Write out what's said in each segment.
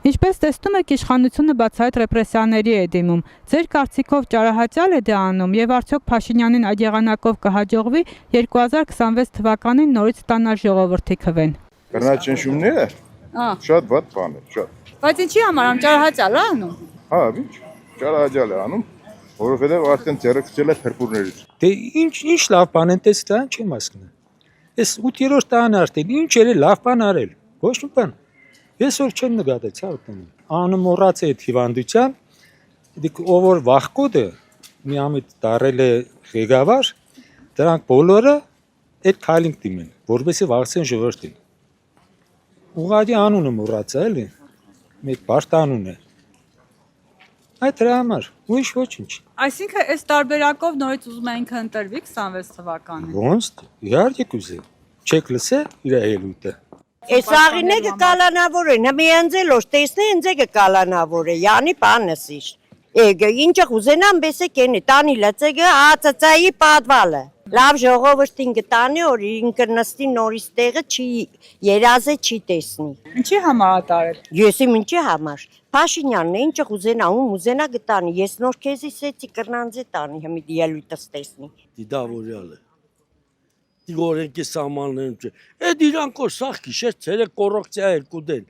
Ինչպես տեսնում եք, իշխանությունը բացահայտ ռեպրեսիաների է դիմում։ Ձեր կարծիքով ճարահաճալ է դա անում եւ արդյոք Փաշինյանին այդ եղանակով կհաջողվի 2026 թվականին նորից ստանալ ժողովրդի քվեն։ Բռնաճնշումները շատ վատ բան է, շատ։ Բայց ինչի համար ճարահաճալ է անում։ Հա, ինչ ճարահաճալ է անում, որովհետեւ արդեն ձեռքցել է փրփուրներից։ Դե ինչ լավ բան են տեսել, չեմ հասկանում։ Այս 8-րդ տան արդեն ինչ էր լավ բան արել։ Ոչ մի բան։ Ես որ չեմ նկատել, ցավ տանը։ Անմոռաց է այդ հիվանդության, դիք ով որ վախկոդը մի ամիտ դարել է ղեկավար, դրանք բոլորը այդ քայլին դիմեն, որովհետեւ վախցեն ժողովրդին։ Ուղղակի անունը մոռացա էլի։ Մեկ բարդ անուն է։ Այդ դրա համար, ուրիշ ոչինչ։ Այսինքն այս տարբերակով նորից ուզում ենք ընտրվի 26 թվականին։ Ոնց, իհարկե կուզե։ Չեք լսե իր ելույթը։ Այս աղինը կալանավոր են, հմիանձելոշ տեսնե ինձ կալանավոր է, յանի պանսիշ։ Էգը ինչը ուզենամ բեսե կենի, տանի լծեգը ածածայի պատվալը։ Լավ ժողովրդին կտանի, որ ինքը նստի նորից տեղը չի երազե չի տեսնի։ Ինչի համար ատարել։ Ես իմ ինչի համար։ Փաշինյանն է ինչը ուզենա, ուզենա կտանի, ես նոր քեզի սեցի կրնանձե տանի, հիմի ելույթս տեսնի։ Դիդավորյալը։ Դիգորենքի սամաններում չէ։ Այդ իրանք որ սաղ գիշեր ցերեկ կոռոկցիա էր կուդել։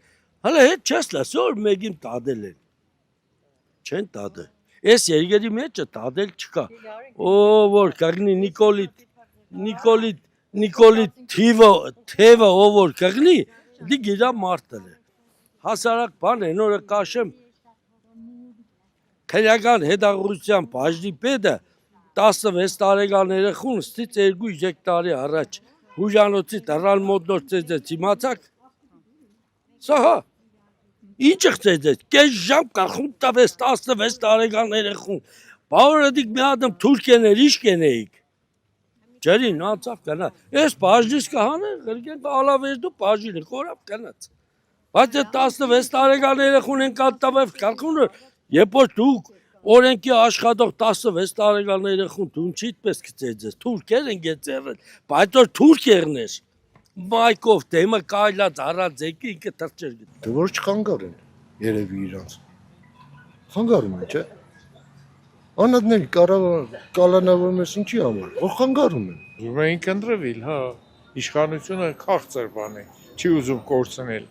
Հələ հետ չես լսի որ մեկին տադել են։ Չեն տադել։ Այս երգերի մեջը տադել չկա։ Ո որ կգնի Նիկոլիտ թևը ով որ կգնի, դի գիրա մարտել է։ Հասարակ բան է, նորը կաշեմ քրեական հետաղրության բաժնի պետը 16 տարեկան երեխուն ստից 2-3 տարի առաջ հուժանոցի դռան մոտ նոր ծեծեց, իմացաք։ Սա հա, ինչ ծեծեց, կես ժամ կախում տվեց 16 տարեկան երեխուն, բավորը դիք մի ադմ թուրքեներ, ինչ կենեիք։ Ջերին անցավ կնա, ես բաժնիս կհանը, գրգեն ալավեժդու բաժինը, կորավ կնաց։ Բայց 16 տարեկան երեխուն են կատտավև կախունը, երբ որ դուք օրենքի աշխատող 16 տարեկան երեխուն դու ինչի պես կծեծես, թուրքեր են գեցերել, բայց որ թուրքերն ես, մայկով դեմը կայլած առած եկի ինքը թրջեր գտա։ Դե որ չխանգար են, երևի իրանց։ Խանգարում են, չէ։ Անադների կալանավորում ես ինչի համար, որ խանգարում են։ Ուզում ենք ընտրվել, հա, իշխանությունը քաղցր բան է, չի ուզում կորցնել։